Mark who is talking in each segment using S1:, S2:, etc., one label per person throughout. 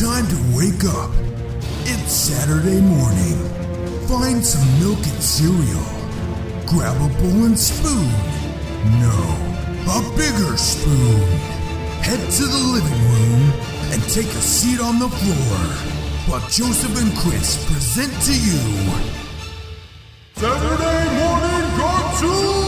S1: Time to wake up. It's Saturday morning. Find some milk and cereal. Grab a bowl and spoon. No, a bigger spoon. Head to the living room and take a seat on the floor while Joseph and Chris present to you Saturday Morning Cartoon!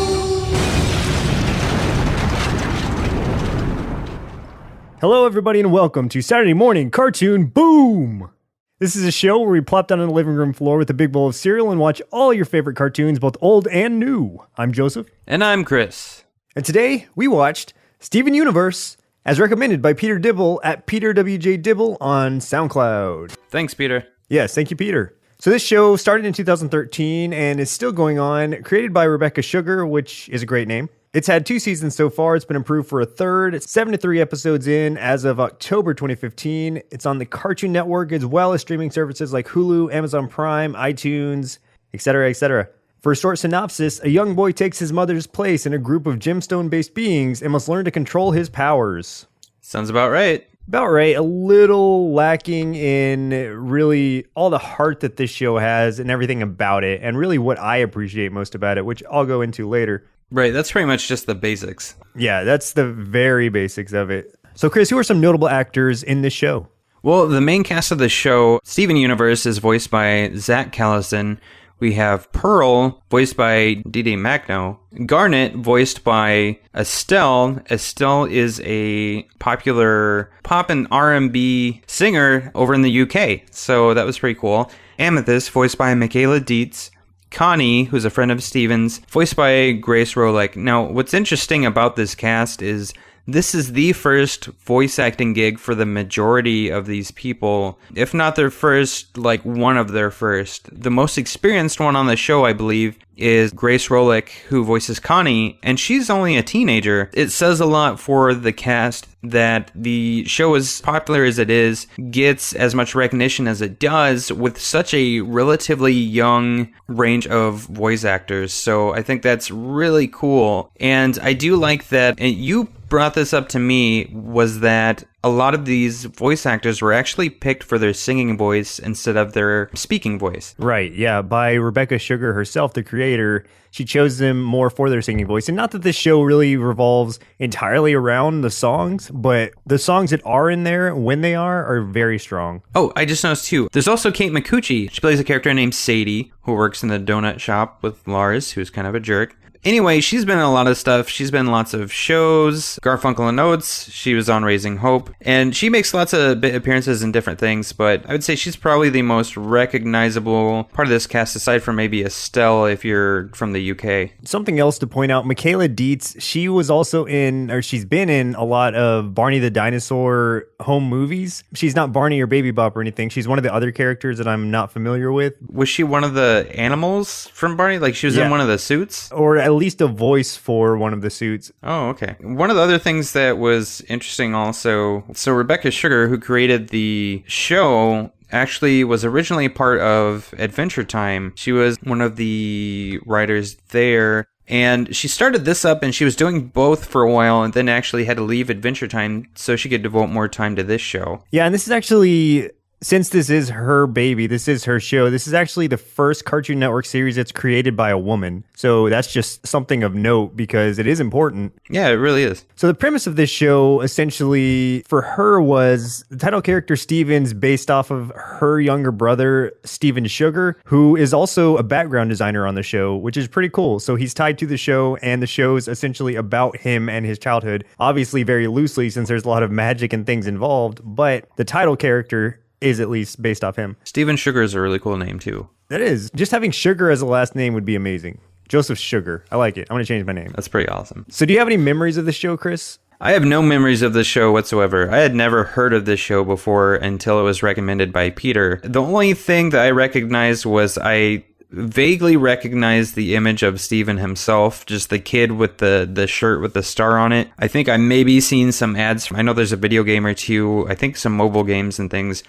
S2: Hello everybody and welcome to Saturday Morning Cartoon Boom! This is a show where we plop down on the living room floor with a big bowl of cereal and watch all your favorite cartoons, both old and new. I'm Joseph.
S3: And I'm Chris.
S2: And today we watched Steven Universe, as recommended by Peter Dibble at Peter WJ Dibble on SoundCloud.
S3: Thanks, Peter.
S2: Yes, thank you, Peter. So this show started in 2013 and is still going on, created by Rebecca Sugar, which is a great name. It's had 2 seasons so far. It's been approved for a third. It's 7 to 3 episodes in as of October 2015. It's on the Cartoon Network as well as streaming services like Hulu, Amazon Prime, iTunes, etc., etc. For a short synopsis, a young boy takes his mother's place in a group of gemstone-based beings and must learn to control his powers.
S3: Sounds about right.
S2: About right. A little lacking in really all the heart that this show has and everything about it, and really what I appreciate most about it, which I'll go into later.
S3: Right, that's pretty much just the basics.
S2: Yeah, that's the very basics of it. So Chris, who are some notable actors in this show?
S3: Well, the main cast of the show, Steven Universe, is voiced by Zach Callison. We have Pearl, voiced by Dede Magno. Garnet, voiced by Estelle. Estelle is a popular pop and R&B singer over in the UK, so that was pretty cool. Amethyst, voiced by Michaela Dietz. Connie, who's a friend of Steven's, voiced by Grace Rolick. Now, what's interesting about this cast is this is the first voice acting gig for the majority of these people. If not their first, like one of their first. The most experienced one on the show, I believe, is Grace Rolick, who voices Connie, and she's only a teenager. It says a lot for the cast that the show, as popular as it is, gets as much recognition as it does with such a relatively young range of voice actors. So I think that's really cool. And I do like that, and you brought this up to me, was that a lot of these voice actors were actually picked for their singing voice instead of their speaking voice.
S2: Right, yeah, by Rebecca Sugar herself, the creator. She chose them more for their singing voice. And not that this show really revolves entirely around the songs, but the songs that are in there, when they are very strong.
S3: Oh, I just noticed too, there's also Kate Micucci. She plays a character named Sadie, who works in the donut shop with Lars, who's kind of a jerk. Anyway, she's been in a lot of stuff. She's been in lots of shows, Garfunkel and Oates. She was on Raising Hope. And she makes lots of bit appearances in different things, but I would say she's probably the most recognizable part of this cast, aside from maybe Estelle if you're from the UK.
S2: Something else to point out, Michaela Dietz, she was also in, or she's been in a lot of Barney the Dinosaur home movies. She's not Barney or Baby Bop or anything. She's one of the other characters that I'm not familiar with.
S3: Was she one of the animals from Barney? Like she was in one of the suits?
S2: Or at least a voice for one of the suits.
S3: Oh, okay. One of the other things that was interesting also, so Rebecca Sugar, who created the show, actually was originally part of Adventure Time. She was one of the writers there. And she started this up and she was doing both for a while and then actually had to leave Adventure Time so she could devote more time to this show.
S2: Yeah, and this is actually, since this is her baby, this is her show, this is actually the first Cartoon Network series that's created by a woman. So that's just something of note because it is important.
S3: Yeah, it really is.
S2: So the premise of this show essentially for her was the title character Steven's based off of her younger brother, Steven Sugar, who is also a background designer on the show, which is pretty cool. So he's tied to the show and the show's essentially about him and his childhood, obviously very loosely since there's a lot of magic and things involved, but the title character is at least based off him.
S3: Steven Sugar is a really cool name too.
S2: That is. Just having Sugar as a last name would be amazing. Joseph Sugar. I like it. I'm going to change my name.
S3: That's pretty awesome.
S2: So do you have any memories of the show, Chris?
S3: I have no memories of the show whatsoever. I had never heard of this show before until it was recommended by Peter. The only thing that I recognized was I vaguely recognized the image of Steven himself, just the kid with the shirt with the star on it. I think I maybe seen some ads. I know there's a video game or two, I think some mobile games and things.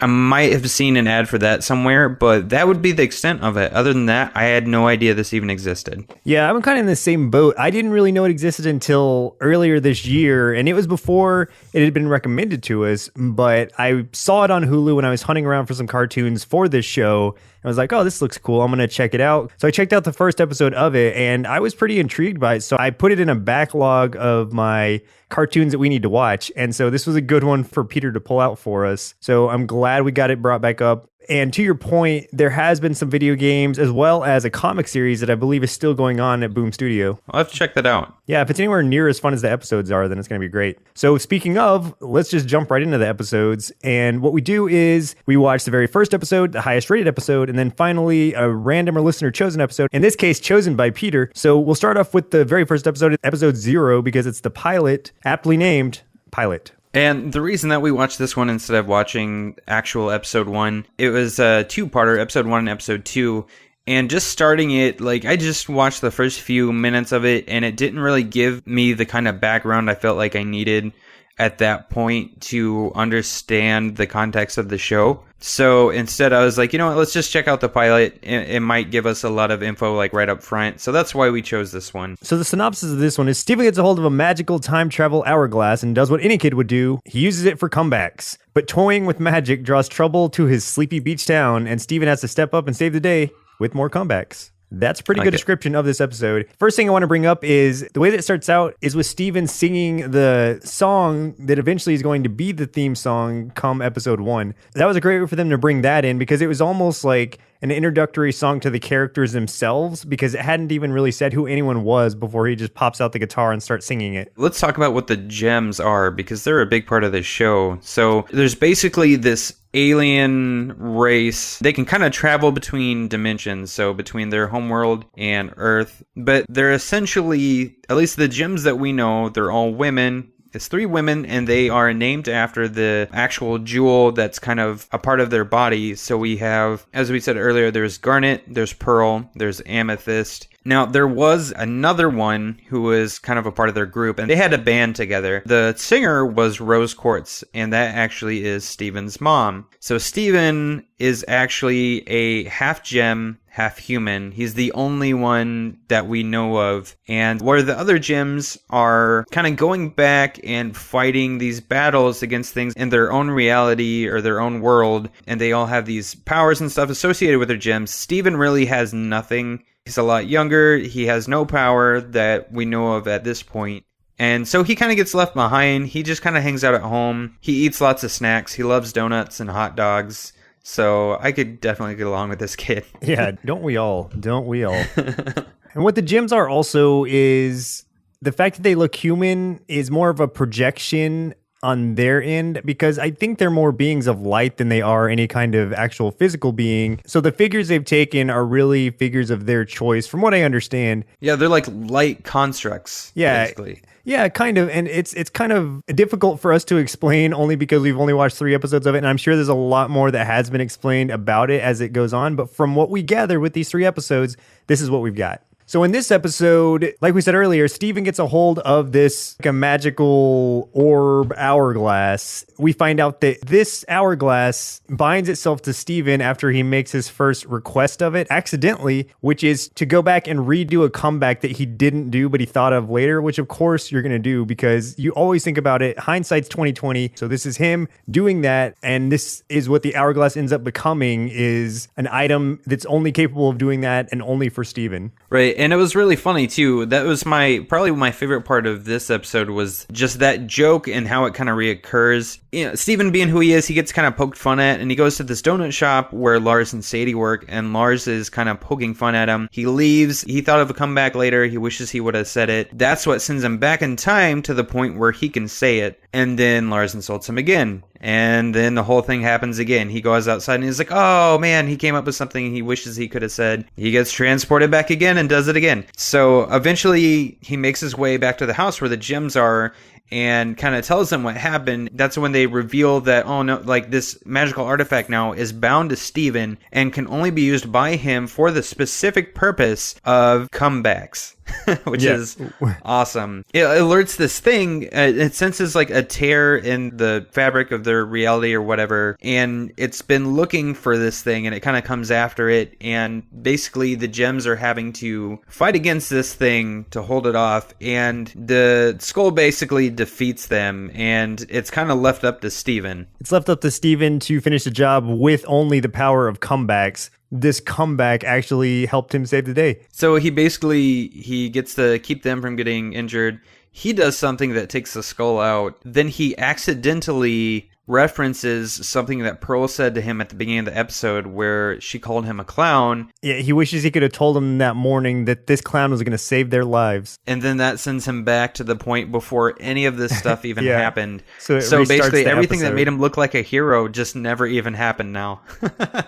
S3: I might have seen an ad for that somewhere, but that would be the extent of it. Other than that, I had no idea this even existed.
S2: Yeah, I'm kind of in the same boat. I didn't really know it existed until earlier this year, and it was before it had been recommended to us, but I saw it on Hulu when I was hunting around for some cartoons for this show. I was like, oh, this looks cool. I'm going to check it out. So I checked out the first episode of it, and I was pretty intrigued by it. So I put it in a backlog of my cartoons that we need to watch. And so this was a good one for Peter to pull out for us. So I'm glad we got it brought back up. And to your point, there has been some video games as well as a comic series that I believe is still going on at Boom Studio.
S3: I'll have to check that out.
S2: Yeah, if it's anywhere near as fun as the episodes are, then it's going to be great. So speaking of, let's just jump right into the episodes. And what we do is we watch the very first episode, the highest rated episode, and then finally a random or listener chosen episode, in this case, chosen by Peter. So we'll start off with the very first episode, episode 0, because it's the pilot, aptly named Pilot.
S3: And the reason that we watched this one instead of watching actual episode 1, it was a two-parter, episode 1 and episode 2. And just starting it, like, I just watched the first few minutes of it, and it didn't really give me the kind of background I felt like I needed at that point to understand the context of the show. So instead I was like, you know what, let's just check out the pilot. It might give us a lot of info like right up front. So that's why we chose this one.
S2: So the synopsis of this one is Steven gets a hold of a magical time travel hourglass and does what any kid would do. He uses it for comebacks. But toying with magic draws trouble to his sleepy beach town, and Steven has to step up and save the day with more comebacks. That's a pretty good description of this episode. First thing I want to bring up is the way that it starts out is with Steven singing the song that eventually is going to be the theme song come episode 1. That was a great way for them to bring that in because it was almost like an introductory song to the characters themselves because it hadn't even really said who anyone was before he just pops out the guitar and starts singing it.
S3: Let's talk about what the gems are because they're a big part of this show. So there's basically this alien race. They can kind of travel between dimensions, so between their homeworld and Earth, but they're essentially, at least the gems that we know, they're all women. It's 3 women, and they are named after the actual jewel that's kind of a part of their body. So we have, as we said earlier, there's garnet, there's pearl, there's amethyst. Now, there was another one who was kind of a part of their group, and they had a band together. The singer was Rose Quartz, and that actually is Steven's mom. So Steven is actually a half gem, half human. He's the only one that we know of. And where the other gems are kind of going back and fighting these battles against things in their own reality or their own world, and they all have these powers and stuff associated with their gems, Steven really has nothing. He's a lot younger. He has no power that we know of at this point. And so he kind of gets left behind. He just kind of hangs out at home. He eats lots of snacks. He loves donuts and hot dogs. So I could definitely get along with this kid.
S2: Yeah, don't we all? Don't we all? And what the gems are also is the fact that they look human is more of a projection on their end, because I think they're more beings of light than they are any kind of actual physical being. So the figures they've taken are really figures of their choice, from what I understand.
S3: Yeah, they're like light constructs, basically.
S2: Yeah, kind of. And it's kind of difficult for us to explain only because we've only watched 3 episodes of it. And I'm sure there's a lot more that has been explained about it as it goes on. But from what we gather with these 3 episodes, this is what we've got. So in this episode, like we said earlier, Steven gets a hold of this like a magical orb hourglass. We find out that this hourglass binds itself to Steven after he makes his first request of it accidentally, which is to go back and redo a comeback that he didn't do, but he thought of later, which of course you're going to do because you always think about it. Hindsight's 2020. So this is him doing that. And this is what the hourglass ends up becoming, is an item that's only capable of doing that and only for Steven.
S3: Right. And it was really funny too. That was probably my favorite part of this episode was just that joke and how it kind of reoccurs. You know, Steven being who he is, he gets kind of poked fun at, and he goes to this donut shop where Lars and Sadie work, and Lars is kind of poking fun at him. He leaves. He thought of a comeback later. He wishes he would have said it. That's what sends him back in time to the point where he can say it. And then Lars insults him again. And then the whole thing happens again. He goes outside and he's like, oh man, he came up with something he wishes he could have said. He gets transported back again and does it again. So eventually he makes his way back to the house where the gems are and kind of tells them what happened. That's when they reveal that, oh no, like this magical artifact now is bound to Steven and can only be used by him for the specific purpose of comebacks. which is awesome. It alerts this thing. It senses like a tear in the fabric of their reality or whatever, and it's been looking for this thing, and it kind of comes after it, and basically the gems are having to fight against this thing to hold it off, and the skull basically defeats them, and it's kind of left up to Steven.
S2: It's left up to Steven to finish the job with only the power of comebacks. This comeback actually helped him save the day.
S3: So he gets to keep them from getting injured. He does something that takes the skull out. Then he accidentally references something that Pearl said to him at the beginning of the episode where she called him a clown.
S2: Yeah, he wishes he could have told him that morning that this clown was going to save their lives.
S3: And then that sends him back to the point before any of this stuff even happened.
S2: So
S3: basically everything that made him look like a hero just never even happened now.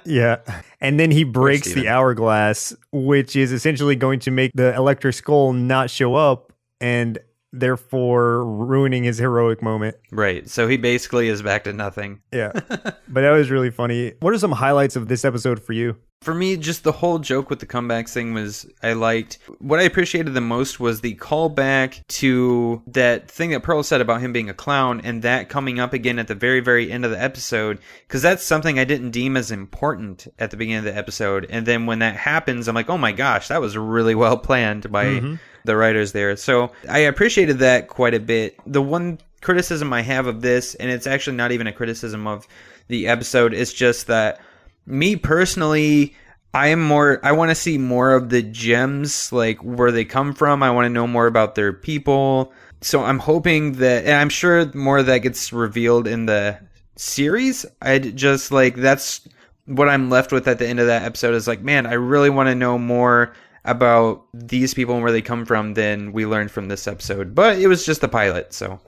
S2: Yeah. And then he breaks the hourglass, which is essentially going to make the electric skull not show up, and therefore ruining his heroic moment.
S3: Right. So he basically is back to nothing.
S2: Yeah. But that was really funny. What are some highlights of this episode for you?
S3: For me, just the whole joke with the comebacks thing I liked. What I appreciated the most was the callback to that thing that Pearl said about him being a clown, and that coming up again at the very, very end of the episode, because that's something I didn't deem as important at the beginning of the episode. And then when that happens, I'm like, oh my gosh, that was really well planned by the writers there. So I appreciated that quite a bit. The one criticism I have of this, and it's actually not even a criticism of the episode, it's just that me personally, I want to see more of the gems, like where they come from. I want to know more about their people. So I'm hoping that, and I'm sure more of that gets revealed in the series. I'd just that's what I'm left with at the end of that episode is like, man, I really want to know more about these people and where they come from than we learned from this episode. But it was just the pilot, so.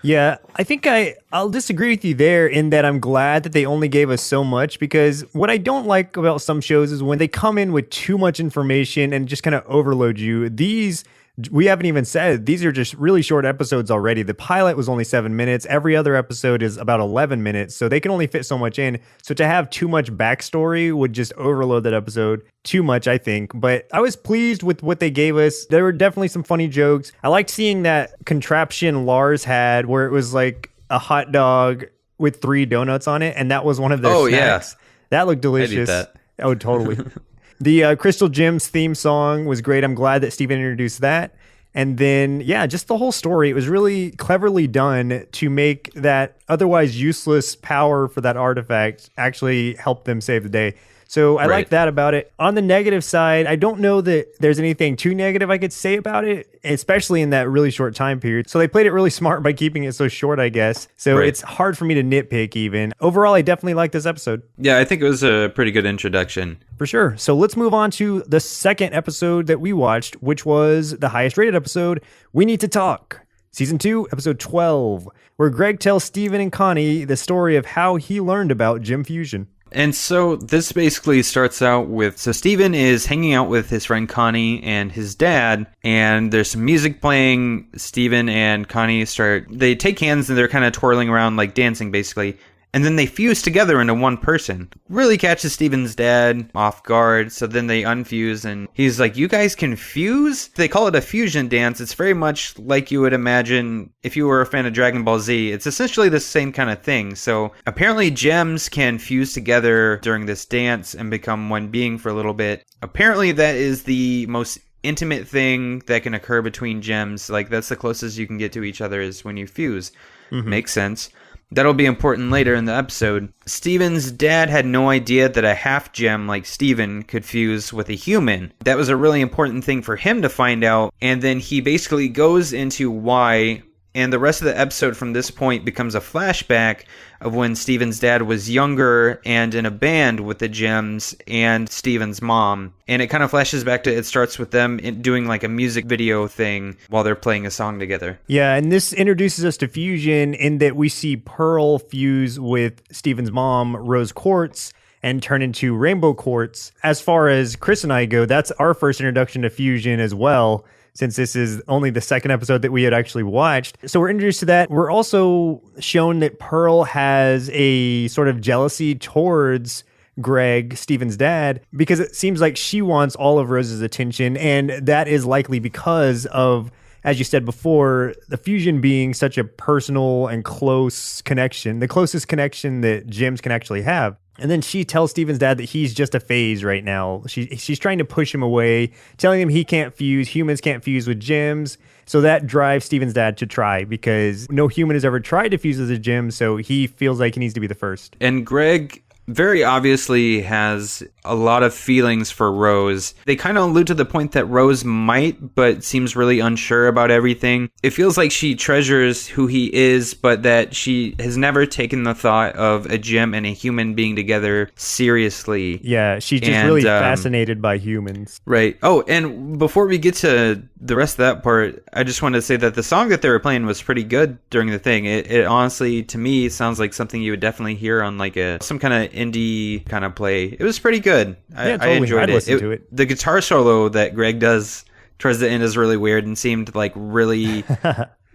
S2: Yeah, I think I'll disagree with you there in that I'm glad that they only gave us so much, because what I don't like about some shows is when they come in with too much information and just kind of overload you. These, we haven't even said, these are just really short episodes already. The pilot was only 7 minutes. Every other episode is about 11 minutes, so they can only fit so much in. So to have too much backstory would just overload that episode too much, I think. But I was pleased with what they gave us. There were definitely some funny jokes. I liked seeing that contraption Lars had where it was like a hot dog with 3 donuts on it, and that was one of their snacks. Yeah. That looked delicious.
S3: I'd eat that.
S2: Oh, totally. The Crystal Gems theme song was great. I'm glad that Steven introduced that. And then, yeah, just the whole story. It was really cleverly done to make that otherwise useless power for that artifact actually help them save the day. So I like that about it. On the negative side, I don't know that there's anything too negative I could say about it, especially in that really short time period. So they played it really smart by keeping it so short, I guess. So it's hard for me to nitpick even. Overall, I definitely like this episode.
S3: Yeah, I think it was a pretty good introduction.
S2: For sure. So let's move on to the second episode that we watched, which was the highest rated episode, We Need to Talk. Season 2, episode 12, where Greg tells Steven and Connie the story of how he learned about gem fusion.
S3: And so this basically starts out with, so Steven is hanging out with his friend Connie and his dad, and there's some music playing. Steven and Connie they take hands and they're kind of twirling around, like dancing basically. And then they fuse together into one person. Really catches Steven's dad off guard. So then they unfuse and he's like, you guys can fuse? They call it a fusion dance. It's very much like you would imagine if you were a fan of Dragon Ball Z. It's essentially the same kind of thing. So apparently gems can fuse together during this dance and become one being for a little bit. Apparently that is the most intimate thing that can occur between gems. Like that's the closest you can get to each other is when you fuse. Makes sense. That'll be important later in the episode. Steven's dad had no idea that a half gem like Steven could fuse with a human. That was a really important thing for him to find out. And then he basically goes into why, and the rest of the episode from this point becomes a flashback of when Steven's dad was younger and in a band with the gems and Steven's mom. And it kind of flashes back to, it starts with them doing like a music video thing while they're playing a song together.
S2: Yeah, and this introduces us to fusion in that we see Pearl fuse with Steven's mom, Rose Quartz, and turn into Rainbow Quartz. As far as Chris and I go, that's our first introduction to fusion as well, since this is only the second episode that we had actually watched. So we're introduced to that. We're also shown that Pearl has a sort of jealousy towards Greg, Steven's dad, because it seems like she wants all of Rose's attention. And that is likely because of, as you said before, the fusion being such a personal and close connection, the closest connection that gems can actually have. And then she tells Steven's dad that he's just a phase right now. She's trying to push him away, telling him he can't fuse, humans can't fuse with gems. So that drives Steven's dad to try, because no human has ever tried to fuse with a gem, so he feels like he needs to be the first.
S3: And Greg very obviously has a lot of feelings for Rose. They kind of allude to the point that Rose might, but seems really unsure about everything. It feels like she treasures who he is, but that she has never taken the thought of a gem and a human being together seriously.
S2: Yeah, she's just really fascinated by humans.
S3: Right. Oh, and before we get to the rest of that part, I just wanted to say that the song that they were playing was pretty good during the thing. It honestly, to me, sounds like something you would definitely hear on like some kind of indie kind of play. It was pretty good.
S2: Yeah, totally.
S3: I enjoyed
S2: I'd listen to it.
S3: The guitar solo that Greg does towards the end is really weird and seemed like really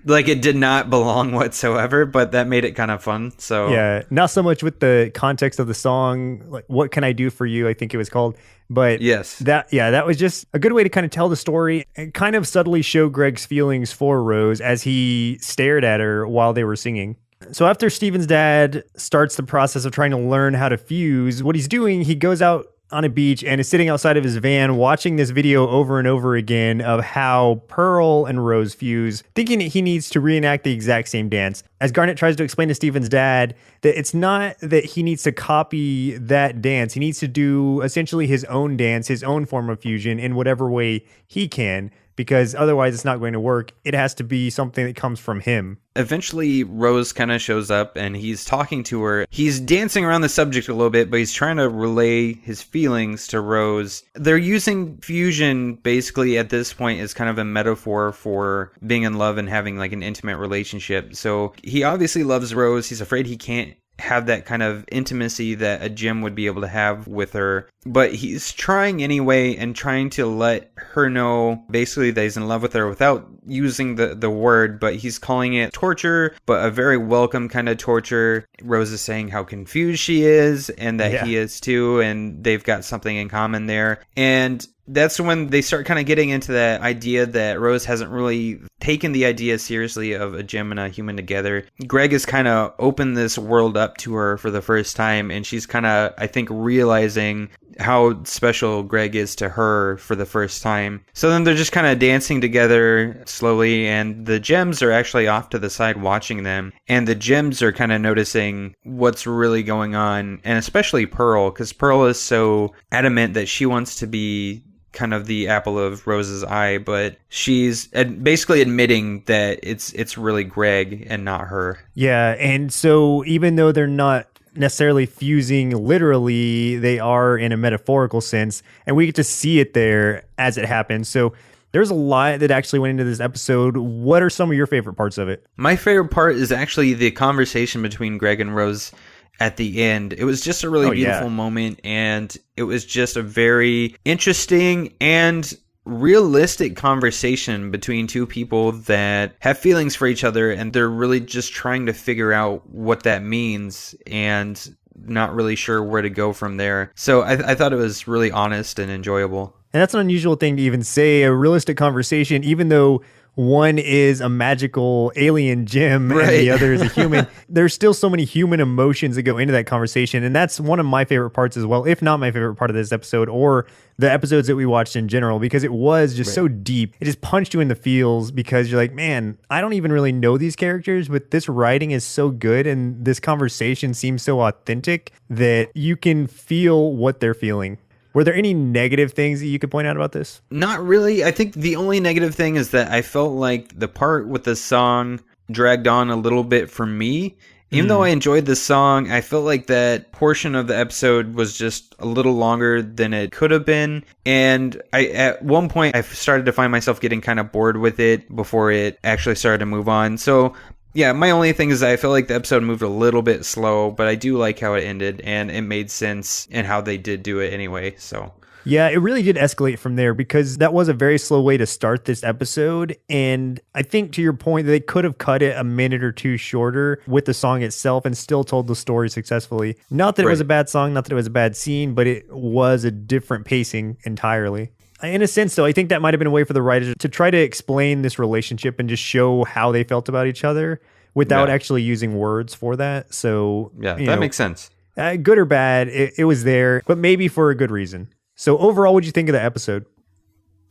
S3: like it did not belong whatsoever, but that made it kind of fun. So
S2: yeah, not so much with the context of the song, like "What Can I Do for You," I think it was called. But
S3: yes,
S2: that was just a good way to kind of tell the story and kind of subtly show Greg's feelings for Rose as he stared at her while they were singing. So after Steven's dad starts the process of trying to learn how to fuse, what he's doing, he goes out on a beach and is sitting outside of his van watching this video over and over again of how Pearl and Rose fuse, thinking that he needs to reenact the exact same dance. As Garnet tries to explain to Steven's dad that it's not that he needs to copy that dance. He needs to do essentially his own dance, his own form of fusion in whatever way he can, because otherwise it's not going to work. It has to be something that comes from him.
S3: Eventually, Rose kind of shows up and he's talking to her. He's dancing around the subject a little bit, but he's trying to relay his feelings to Rose. They're using fusion basically at this point as kind of a metaphor for being in love and having like an intimate relationship. So he obviously loves Rose. He's afraid he can't have that kind of intimacy that a gem would be able to have with her, but he's trying anyway and trying to let her know basically that he's in love with her without using the word, but he's calling it torture, but a very welcome kind of torture. Rose is saying how confused she is and that he is too, and they've got something in common there. And that's when they start kind of getting into that idea that Rose hasn't really taken the idea seriously of a gem and a human together. Greg has kind of opened this world up to her for the first time, and she's kind of, I think, realizing how special Greg is to her for the first time. So then they're just kind of dancing together slowly, and the gems are actually off to the side watching them, and the gems are kind of noticing what's really going on, and especially Pearl, because Pearl is so adamant that she wants to be kind of the apple of Rose's eye, but she's basically admitting that it's really Greg and not her.
S2: Yeah, and so even though they're not necessarily fusing literally, they are in a metaphorical sense, and we get to see it there as it happens. So there's a lot that actually went into this episode. What are some of your favorite parts of it?
S3: My favorite part is actually the conversation between Greg and Rose at the end. It was just a really beautiful moment, and it was just a very interesting and realistic conversation between two people that have feelings for each other, and they're really just trying to figure out what that means and not really sure where to go from there. So I thought it was really honest and enjoyable.
S2: And that's an unusual thing to even say, a realistic conversation, even though one is a magical alien gem and the other is a human. There's still so many human emotions that go into that conversation. And that's one of my favorite parts as well, if not my favorite part of this episode or the episodes that we watched in general, because it was just so deep. It just punched you in the feels because you're like, man, I don't even really know these characters, but this writing is so good and this conversation seems so authentic that you can feel what they're feeling. Were there any negative things that you could point out about this?
S3: Not really. I think the only negative thing is that I felt like the part with the song dragged on a little bit for me. Even though I enjoyed the song, I felt like that portion of the episode was just a little longer than it could have been. And at one point, I started to find myself getting kind of bored with it before it actually started to move on. So yeah, my only thing is I feel like the episode moved a little bit slow, but I do like how it ended, and it made sense in how they did do it anyway. So
S2: Yeah, it really did escalate from there because that was a very slow way to start this episode. And I think to your point, they could have cut it a minute or two shorter with the song itself and still told the story successfully. Not that it was a bad song, not that it was a bad scene, but it was a different pacing entirely. In a sense, though, I think that might have been a way for the writers to try to explain this relationship and just show how they felt about each other without actually using words for that. So,
S3: yeah, that makes sense.
S2: Good or bad, it was there, but maybe for a good reason. So overall, what'd you think of the episode?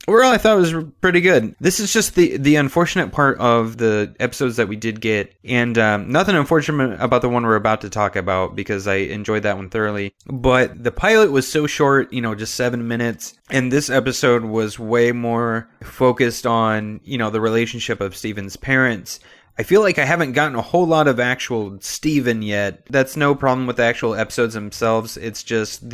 S3: Overall, I thought it was pretty good. This is just the unfortunate part of the episodes that we did get. And nothing unfortunate about the one we're about to talk about because I enjoyed that one thoroughly. But the pilot was so short, just 7 minutes. And this episode was way more focused on, the relationship of Steven's parents. I feel like I haven't gotten a whole lot of actual Steven yet. That's no problem with the actual episodes themselves. It's just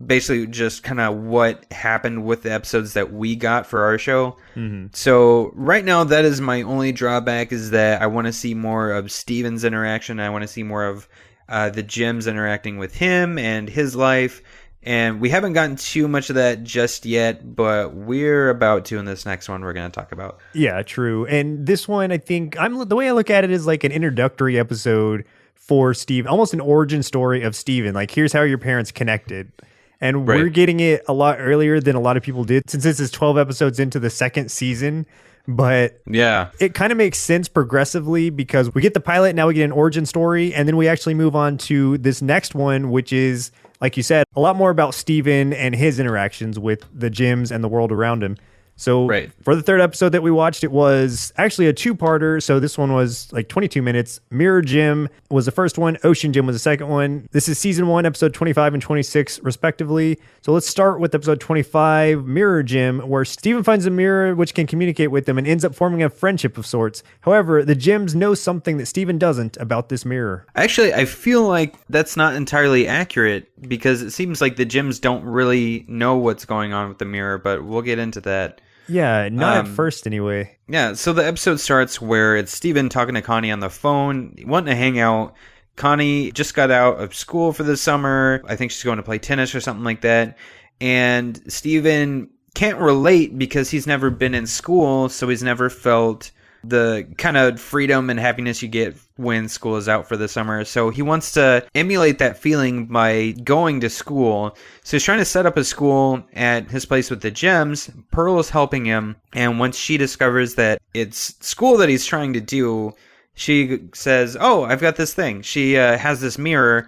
S3: basically just kind of what happened with the episodes that we got for our show. Mm-hmm. So right now, that is my only drawback, is that I want to see more of Steven's interaction. I want to see more of the Gems interacting with him and his life. And we haven't gotten too much of that just yet, but we're about to in this next one we're going to talk about.
S2: Yeah, true. And this one, I think, the way I look at it is like an introductory episode for Steve, almost an origin story of Steven. Like, here's how your parents connected. And we're getting it a lot earlier than a lot of people did, since this is 12 episodes into the second season. But yeah, it kind of makes sense progressively because we get the pilot, now we get an origin story, and then we actually move on to this next one, which is, like you said, a lot more about Steven and his interactions with the Gems and the world around him. So for the third episode that we watched, it was actually a two-parter. So this one was like 22 minutes. Mirror Gem was the first one. Ocean Gem was the second one. This is season 1, episode 25 and 26, respectively. So let's start with episode 25, Mirror Gem, where Steven finds a mirror which can communicate with them and ends up forming a friendship of sorts. However, the Gems know something that Steven doesn't about this mirror.
S3: Actually, I feel like that's not entirely accurate because it seems like the Gems don't really know what's going on with the mirror, but we'll get into that.
S2: Yeah, not at first anyway.
S3: Yeah, so the episode starts where it's Steven talking to Connie on the phone, wanting to hang out. Connie just got out of school for the summer. I think she's going to play tennis or something like that. And Steven can't relate because he's never been in school, so he's never felt the kind of freedom and happiness you get when school is out for the summer. So he wants to emulate that feeling by going to school. So he's trying to set up a school at his place with the Gems. Pearl is helping him. And once she discovers that it's school that he's trying to do, she says, "Oh, I've got this thing." She has this mirror.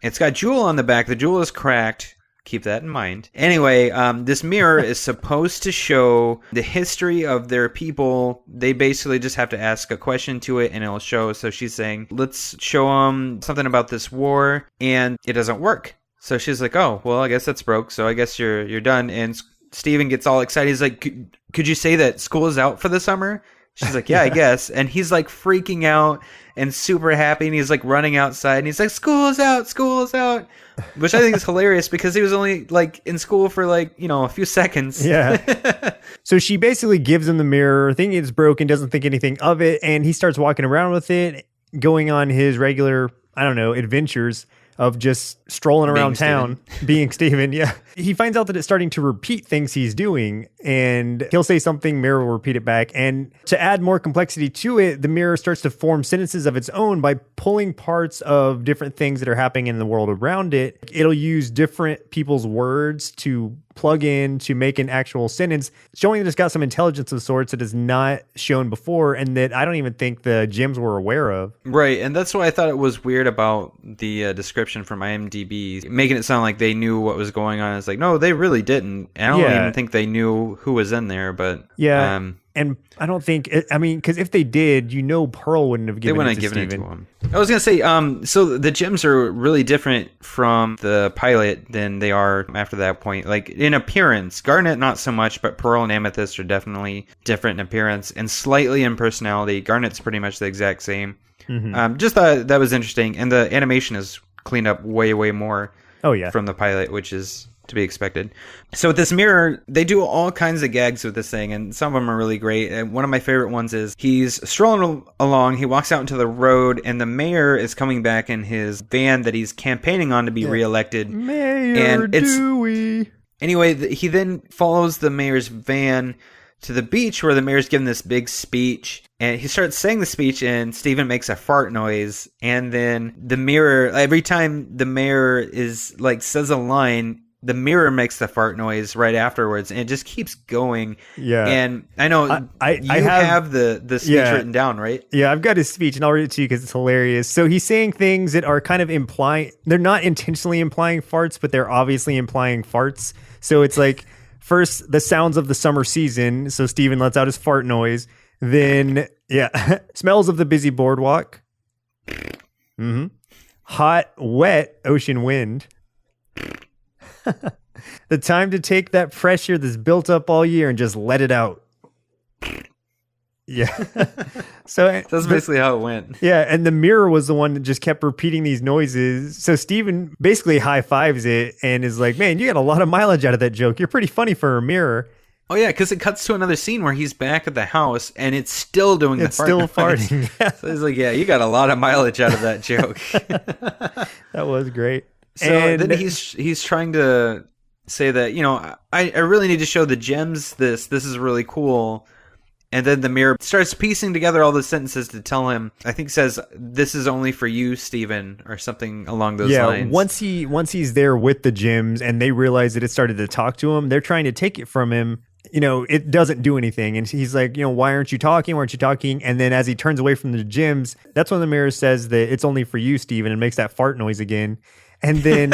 S3: It's got jewel on the back. The jewel is cracked. Keep that in mind. Anyway, this mirror is supposed to show the history of their people. They basically just have to ask a question to it and it'll show. So she's saying, let's show them something about this war, and it doesn't work. So she's like, oh, well, I guess that's broke. So I guess you're done. And Steven gets all excited. He's like, could you say that school is out for the summer? She's like, yeah, I guess. And he's like freaking out and super happy. And he's like running outside and he's like, school is out, which I think is hilarious because he was only like in school for like, a few seconds.
S2: Yeah. So she basically gives him the mirror, thinking it's broken, doesn't think anything of it. And he starts walking around with it, going on his regular, adventures of just strolling around town, being Steven. Yeah. He finds out that it's starting to repeat things he's doing, and he'll say something, mirror will repeat it back. And to add more complexity to it, the mirror starts to form sentences of its own by pulling parts of different things that are happening in the world around it. It'll use different people's words to plug in to make an actual sentence, showing that it's got some intelligence of sorts that is not shown before and that I don't even think the Gems were aware of.
S3: Right, and that's why I thought it was weird about the description from IMDb, making it sound like they knew what was going on. It's like, no, they really didn't. I don't even think they knew who was in there, but...
S2: Yeah, and I don't think... because if they did, Pearl wouldn't have given it to Steven.
S3: It to him. I was going to say, so the Gems are really different from the pilot than they are after that point. Like, in appearance, Garnet not so much, but Pearl and Amethyst are definitely different in appearance and slightly in personality. Garnet's pretty much the exact same. Mm-hmm. Just thought that was interesting, and the animation is cleaned up way, way more from the pilot, which is to be expected. So with this mirror, they do all kinds of gags with this thing, and some of them are really great. And one of my favorite ones is he's strolling along, he walks out into the road, and the mayor is coming back in his van that he's campaigning on to be reelected.
S2: Mayor Dewey.
S3: Anyway, he then follows the mayor's van to the beach where the mayor's giving this big speech, and he starts saying the speech, and Steven makes a fart noise, and then the mirror, every time the mayor is like says a line, the mirror makes the fart noise right afterwards, and it just keeps going.
S2: Yeah.
S3: And I know I have the speech written down, right?
S2: Yeah, I've got his speech, and I'll read it to you because it's hilarious. So he's saying things that are kind of implying, they're not intentionally implying farts, but they're obviously implying farts. So it's like, first, the sounds of the summer season. So Steven lets out his fart noise. Then, smells of the busy boardwalk. Mm-hmm. Hot, wet ocean wind. The time to take that pressure that's built up all year and just let it out. Yeah. So
S3: that's basically how it went.
S2: Yeah, and the mirror was the one that just kept repeating these noises. So Steven basically high fives it and is like, man, you got a lot of mileage out of that joke. You're pretty funny for a mirror.
S3: Oh, yeah, because it cuts to another scene where he's back at the house and it's still doing the fart. It's still farting. Yeah. So he's like, yeah, you got a lot of mileage out of that joke.
S2: That was great.
S3: So then he's trying to say that, you know, I really need to show the gems this. This is really cool. And then the mirror starts piecing together all the sentences to tell him, I think says, this is only for you, Steven, or something along those lines.
S2: Yeah, once he's there with the gems and they realize that it started to talk to him, they're trying to take it from him. You know, it doesn't do anything. And he's like, you know, why aren't you talking? Why aren't you talking? And then as he turns away from the gems, that's when the mirror says that it's only for you, Steven, and makes that fart noise again. And then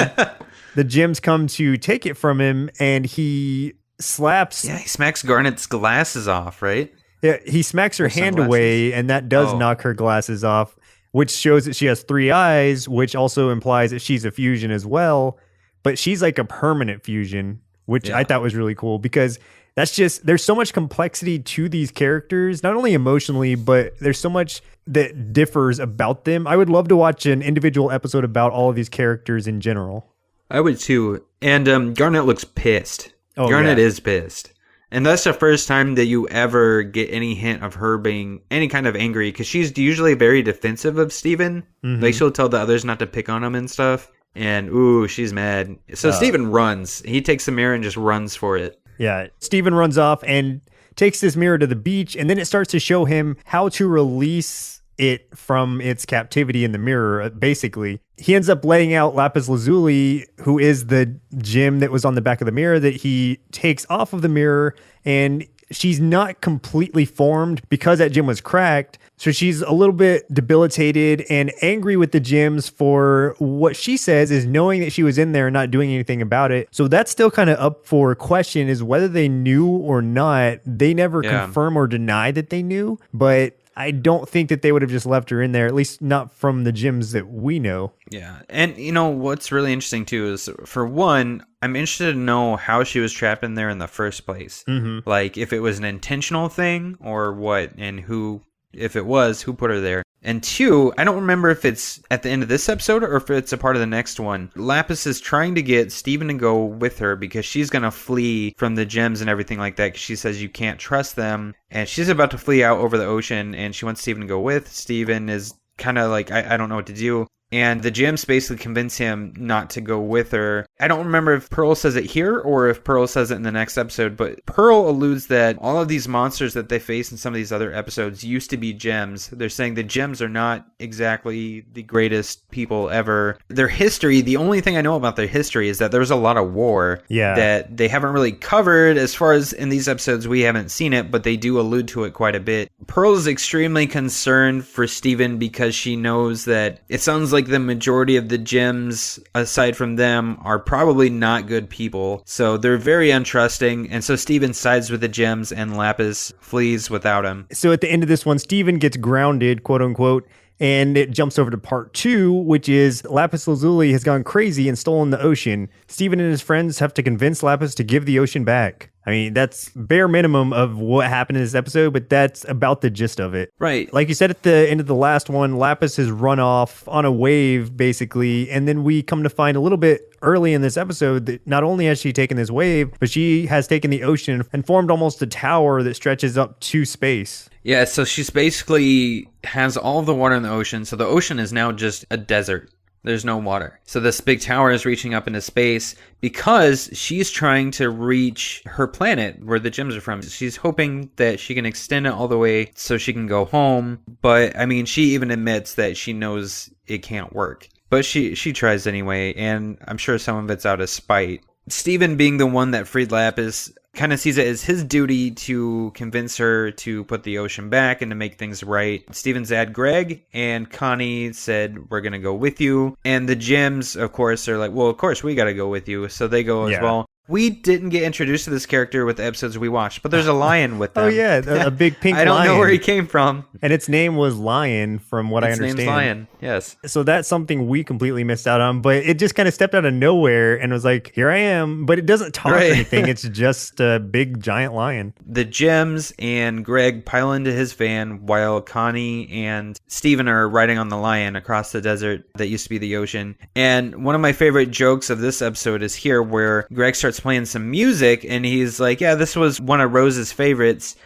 S2: the gems come to take it from him, and he slaps.
S3: Yeah, he smacks Garnet's glasses off, right?
S2: Yeah, he smacks her hand away, and that does knock her glasses off, which shows that she has 3 eyes, which also implies that she's a fusion as well. But she's like a permanent fusion, which I thought was really cool because that's just, there's so much complexity to these characters, not only emotionally, but there's so much that differs about them. I would love to watch an individual episode about all of these characters in general.
S3: I would too. And Garnet looks pissed. Garnet is pissed. And that's the first time that you ever get any hint of her being any kind of angry, because she's usually very defensive of Steven. Mm-hmm. Like, she'll tell the others not to pick on him and stuff. And, ooh, she's mad. So Steven runs. He takes the mirror and just runs for it.
S2: Yeah, Steven runs off and takes this mirror to the beach, and then it starts to show him how to release it from its captivity in the mirror, basically. He ends up laying out lapis lazuli, who is the gem that was on the back of the mirror, that he takes off of the mirror, and she's not completely formed because that gem was cracked. So she's a little bit debilitated and angry with the gems for what she says is knowing that she was in there and not doing anything about it. So that's still kind of up for question, is whether they knew or not. They never confirm or deny that they knew, but I don't think that they would have just left her in there, at least not from the gems that we know.
S3: Yeah. And, you know, what's really interesting, too, is, for one, I'm interested to know how she was trapped in there in the first place. Mm-hmm. Like, if it was an intentional thing or what, and who, if it was, who put her there. And 2, I don't remember if it's at the end of this episode or if it's a part of the next one. Lapis is trying to get Steven to go with her because she's going to flee from the gems and everything like that, because she says you can't trust them. And she's about to flee out over the ocean, and she wants Steven to go with. Steven is kind of like, I don't know what to do. And the gems basically convince him not to go with her. I don't remember if Pearl says it here or if Pearl says it in the next episode, but Pearl alludes that all of these monsters that they face in some of these other episodes used to be gems. They're saying the gems are not exactly the greatest people ever. Their history, the only thing I know about their history is that there was a lot of war that they haven't really covered. As far as in these episodes, we haven't seen it, but they do allude to it quite a bit. Pearl is extremely concerned for Steven because she knows that it sounds like the majority of the gems, aside from them, are probably not good people. So they're very untrusting. And so Steven sides with the gems and Lapis flees without him.
S2: So at the end of this one, Steven gets grounded, quote unquote. And it jumps over to part 2, which is Lapis Lazuli has gone crazy and stolen the ocean. Steven and his friends have to convince Lapis to give the ocean back. I mean, that's bare minimum of what happened in this episode, but that's about the gist of it.
S3: Right.
S2: Like you said at the end of the last one, Lapis has run off on a wave, basically. And then we come to find a little bit early in this episode that not only has she taken this wave, but she has taken the ocean and formed almost a tower that stretches up to space.
S3: Yeah, so she's basically has all of the water in the ocean. So the ocean is now just a desert. There's no water. So this big tower is reaching up into space because she's trying to reach her planet where the gems are from. She's hoping that she can extend it all the way so she can go home. But I mean, she even admits that she knows it can't work. But she tries anyway, and I'm sure some of it's out of spite. Steven, being the one that freed Lapis, kind of sees it as his duty to convince her to put the ocean back and to make things right. Steven's dad, Greg, and Connie said, we're going to go with you. And the gems, of course, are like, well, of course, we got to go with you. So they go as well. We didn't get introduced to this character with the episodes we watched, but there's a lion with them.
S2: Oh, yeah, a big pink
S3: lion. I don't know where he came from.
S2: And its name was Lion, from what I understand.
S3: Its name's Lion, yes.
S2: So that's something we completely missed out on, but it just kind of stepped out of nowhere and was like, here I am. But it doesn't talk or anything. It's just a big, giant lion.
S3: The gems and Greg pile into his van while Connie and Steven are riding on the lion across the desert that used to be the ocean. And one of my favorite jokes of this episode is here where Greg starts playing some music and he's like, yeah, this was one of Rose's favorites,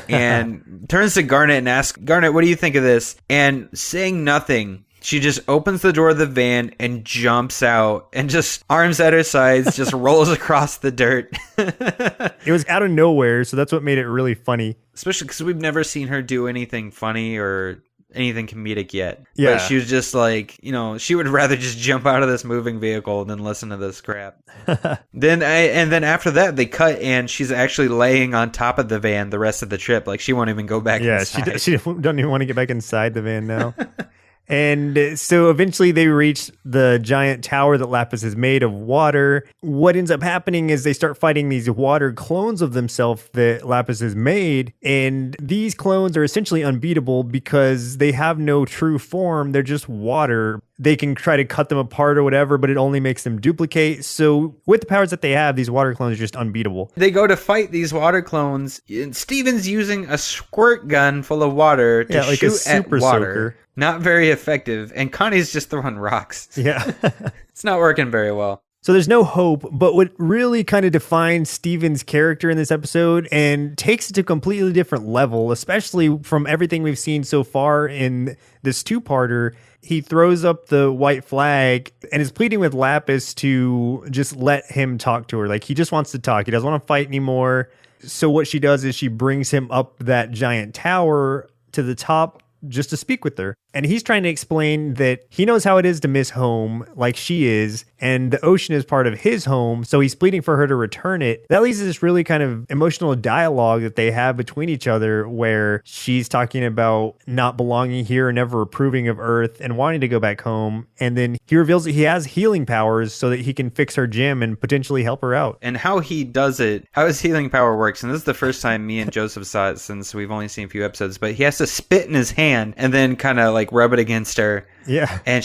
S3: and turns to Garnet and asks, Garnet, what do you think of this? And saying nothing, she just opens the door of the van and jumps out and just arms at her sides, just rolls across the dirt.
S2: It was out of nowhere, so that's what made it really funny.
S3: Especially because we've never seen her do anything funny or anything comedic yet.
S2: Yeah.
S3: But she was just like, she would rather just jump out of this moving vehicle than listen to this crap. Then after that they cut and she's actually laying on top of the van the rest of the trip. Like she won't even go back inside.
S2: Yeah, she doesn't even want to get back inside the van now. And so eventually they reach the giant tower that Lapis is made of water. What ends up happening is they start fighting these water clones of themselves that Lapis has made. And these clones are essentially unbeatable because they have no true form. They're just water. They can try to cut them apart or whatever, but it only makes them duplicate. So with the powers that they have, these water clones are just unbeatable.
S3: They go to fight these water clones. And Steven's using a squirt gun full of water to
S2: like
S3: shoot
S2: a super
S3: at water.
S2: soaker.
S3: Not very effective. And Connie's just throwing rocks.
S2: Yeah.
S3: It's not working very well.
S2: So there's no hope, but what really kind of defines Steven's character in this episode and takes it to a completely different level, especially from everything we've seen so far in this two-parter, he throws up the white flag and is pleading with Lapis to just let him talk to her. Like, he just wants to talk. He doesn't want to fight anymore. So what she does is she brings him up that giant tower to the top just to speak with her. And he's trying to explain that he knows how it is to miss home like she is, and the ocean is part of his home, so he's pleading for her to return it. That leads to this really kind of emotional dialogue that they have between each other where she's talking about not belonging here and never approving of Earth and wanting to go back home. And then he reveals that he has healing powers so that he can fix her gem and potentially help her out.
S3: And how he does it, how his healing power works, and this is the first time me and Joseph saw it since we've only seen a few episodes, but he has to spit in his hand and then kind of like rub it against her.
S2: Yeah.
S3: And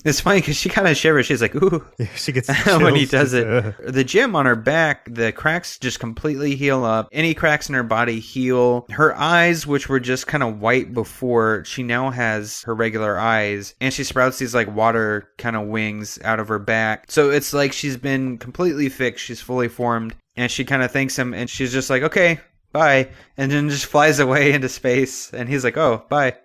S3: it's funny because she kind of shivers. She's like, ooh.
S2: Yeah, she gets
S3: when he does it. The gem on her back, the cracks just completely heal up. Any cracks in her body heal. Her eyes, which were just kind of white before, she now has her regular eyes. And she sprouts these like water kind of wings out of her back. So it's like she's been completely fixed. She's fully formed. And she kind of thanks him and she's just like, okay, bye. And then just flies away into space. And he's like, oh, bye.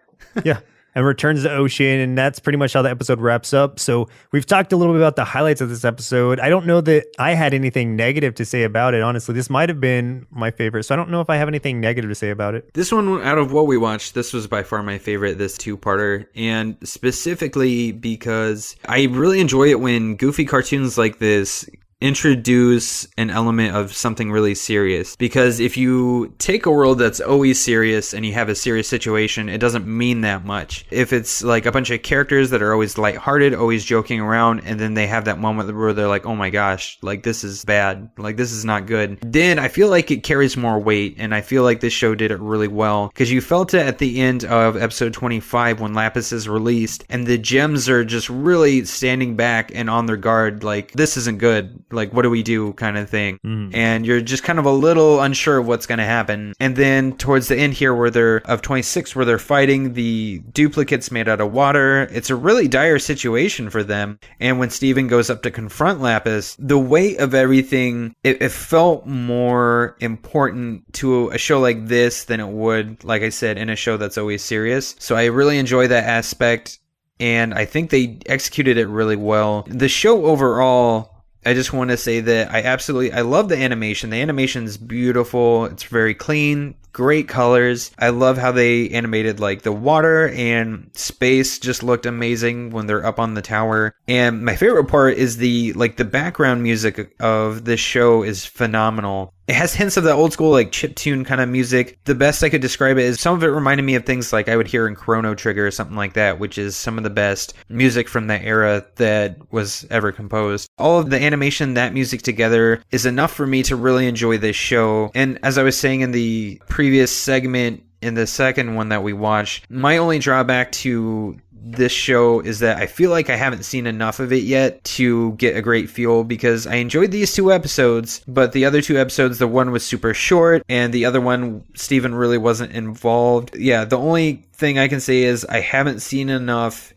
S2: Yeah. And returns to ocean, and that's pretty much how the episode wraps up. So we've talked a little bit about the highlights of this episode. I don't know that I had anything negative to say about it, honestly. This might have been my favorite, so I don't know if I have anything negative to say about it.
S3: This one, out of what we watched, this was by far my favorite, this two-parter, and specifically because I really enjoy it when goofy cartoons like this introduce an element of something really serious, because if you take a world that's always serious and you have a serious situation, it doesn't mean that much. If it's like a bunch of characters that are always lighthearted, always joking around, and then they have that moment where they're like, oh my gosh, like this is bad, like this is not good, then I feel like it carries more weight. And I feel like this show did it really well, because you felt it at the end of episode 25 when Lapis is released and the gems are just really standing back and on their guard, like this isn't good, like what do we do kind of thing. And you're just kind of a little unsure of what's going to happen. And then towards the end here where they're 26, where they're fighting the duplicates made out of water, it's a really dire situation for them. And when Steven goes up to confront Lapis, the weight of everything, it felt more important to a show like this than it would, like I said, in a show that's always serious. So I really enjoy that aspect. and I think they executed it really well. The show overall, I just want to say that I love the animation. The animation's beautiful. It's very clean, great colors. I love how they animated like the water and space just looked amazing when they're up on the tower. And my favorite part is the background music of this show is phenomenal. It has hints of the old school like chiptune kind of music. The best I could describe it is some of it reminded me of things like I would hear in Chrono Trigger or something like that, which is some of the best music from that era that was ever composed. All of the animation, that music together is enough for me to really enjoy this show. And as I was saying in the previous segment, in the second one that we watched, my only drawback to this show is that I feel like I haven't seen enough of it yet to get a great feel, because I enjoyed these 2 episodes, but the other 2 episodes, the one was super short and the other one, Steven really wasn't involved. Yeah, the only thing I can say is I haven't seen enough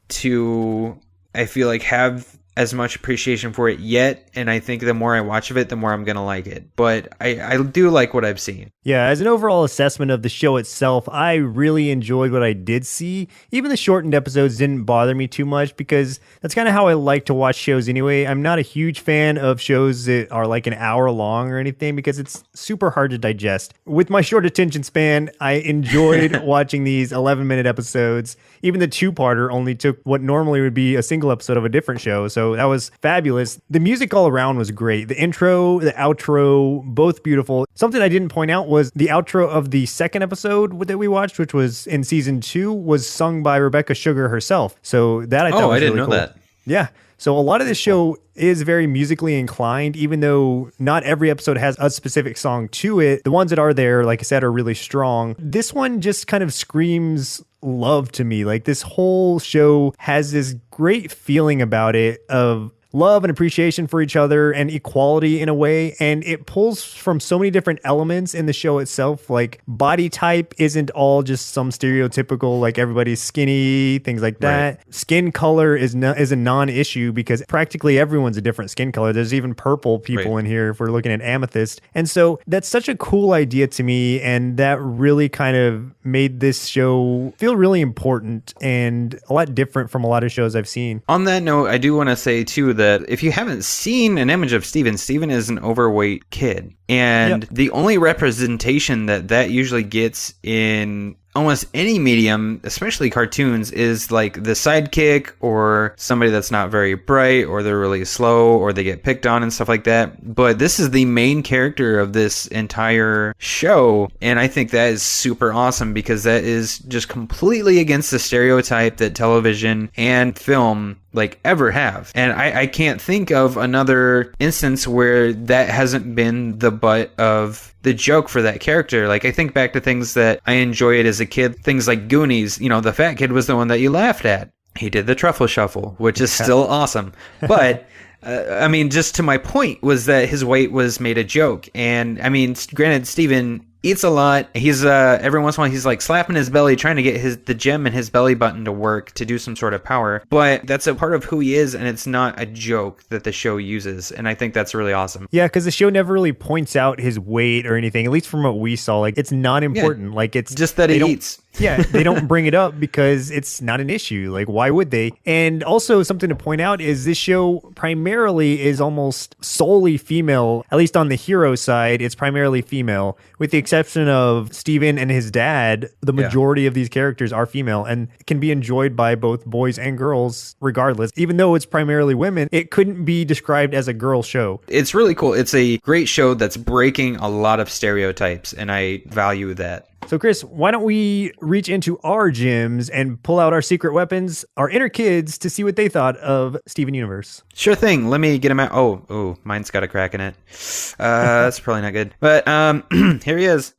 S3: to, I feel like, have as much appreciation for it yet, and I think the more I watch of it, the more I'm gonna like it. But I do like what I've seen.
S2: Yeah, as an overall assessment of the show itself, I really enjoyed what I did see. Even the shortened episodes didn't bother me too much, because that's kind of how I like to watch shows anyway. I'm not a huge fan of shows that are like an hour long or anything, because it's super hard to digest. With my short attention span, I enjoyed watching these 11-minute episodes. Even the 2-parter only took what normally would be a single episode of a different show, so that was fabulous. The music all around was great. The intro, the outro, both beautiful. Something I didn't point out was the outro of the second episode that we watched, which was in season 2, was sung by Rebecca Sugar herself. So that I thought was really cool.
S3: I didn't know that.
S2: Yeah. So a lot of this show is very musically inclined, even though not every episode has a specific song to it. The ones that are there, like I said, are really strong. This one just kind of screams love to me. Like, this whole show has this great feeling about it of love and appreciation for each other and equality in a way. And it pulls from so many different elements in the show itself. Like, body type isn't all just some stereotypical, like everybody's skinny, things like that. Right. Skin color is a non-issue, because practically everyone's a different skin color. There's even purple people in here if we're looking at amethyst. And so that's such a cool idea to me. And that really kind of made this show feel really important and a lot different from a lot of shows I've seen.
S3: On that note, I do want to say too that if you haven't seen an image of Steven is an overweight kid. And the only representation that usually gets in almost any medium, especially cartoons, is like the sidekick or somebody that's not very bright, or they're really slow, or they get picked on and stuff like that. But this is the main character of this entire show, and I think that is super awesome, because that is just completely against the stereotype that television and film like ever have. And I can't think of another instance where that hasn't been the butt of the joke for that character. Like, I think back to things that I enjoyed as a kid, things like Goonies. You know, the fat kid was the one that you laughed at. He did the truffle shuffle, which is still awesome. But I mean, just to my point was that his weight was made a joke. And I mean, granted, Steven eats a lot. He's every once in a while he's like slapping his belly, trying to get the gem in his belly button to work to do some sort of power. But that's a part of who he is, and it's not a joke that the show uses. And I think that's really awesome.
S2: Yeah, because the show never really points out his weight or anything, at least from what we saw. Like, it's not important. Yeah, like, it's
S3: just that he eats.
S2: Yeah, they don't bring it up because it's not an issue. Like, why would they? And also, something to point out is this show primarily is almost solely female. At least on the hero side, it's primarily female, with the exception of Steven and his dad. The majority of these characters are female and can be enjoyed by both boys and girls regardless. Even though it's primarily women, it couldn't be described as a girl show.
S3: It's really cool. It's a great show that's breaking a lot of stereotypes, and I value that.
S2: So, Chris, why don't we reach into our gyms and pull out our secret weapons, our inner kids, to see what they thought of Steven Universe? Sure
S3: thing. Let me get him out. Oh, mine's got a crack in it. That's probably not good. But here he is.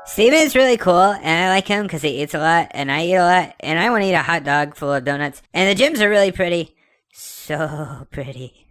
S4: Steven's really cool, and I like him because he eats a lot, and I eat a lot, and I want to eat a hot dog full of donuts. And the gyms are really pretty. So pretty.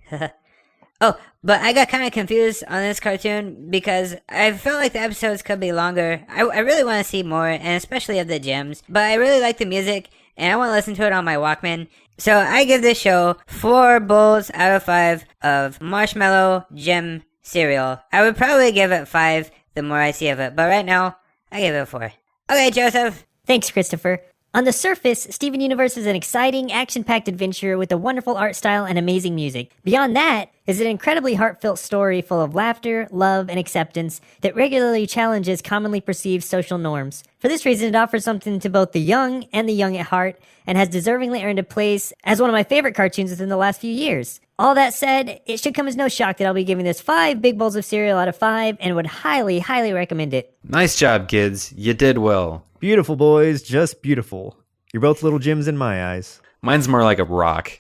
S4: Oh, but I got kind of confused on this cartoon because I felt like the episodes could be longer. I really want to see more, and especially of the gems. But I really like the music, and I want to listen to it on my Walkman. So I give this show 4 bowls out of 5 of marshmallow gem cereal. I would probably give it 5 the more I see of it, but right now, I give it 4. Okay, Joseph,
S5: Thanks, Christopher. On the surface, Steven Universe is an exciting, action-packed adventure with a wonderful art style and amazing music. Beyond that is an incredibly heartfelt story full of laughter, love, and acceptance that regularly challenges commonly perceived social norms. For this reason, it offers something to both the young and the young at heart, and has deservingly earned a place as one of my favorite cartoons within the last few years. All that said, it should come as no shock that I'll be giving this 5 big bowls of cereal out of 5, and would highly, highly recommend it.
S3: Nice job, kids. You did well.
S2: Beautiful, boys. Just beautiful. You're both little gems in my eyes.
S3: Mine's more like a rock.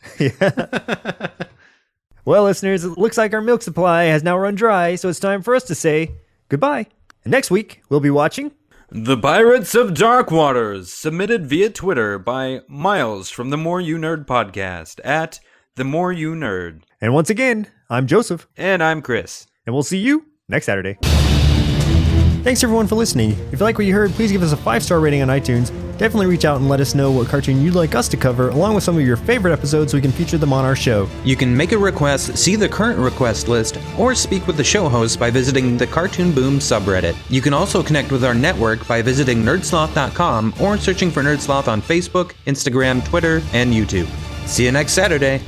S2: Well, listeners, it looks like our milk supply has now run dry, so it's time for us to say goodbye. And next week, we'll be watching
S3: The Pirates of Dark Waters, submitted via Twitter by Miles from the More You Nerd podcast at The More You Nerd.
S2: And once again, I'm Joseph.
S3: And I'm Chris.
S2: And we'll see you next Saturday. Thanks everyone for listening. If you like what you heard, please give us a 5-star rating on iTunes. Definitely reach out and let us know what cartoon you'd like us to cover, along with some of your favorite episodes so we can feature them on our show.
S6: You can make a request, see the current request list, or speak with the show host by visiting the Cartoon Boom subreddit. You can also connect with our network by visiting nerdsloth.com or searching for Nerdsloth on Facebook, Instagram, Twitter, and YouTube. See you next Saturday.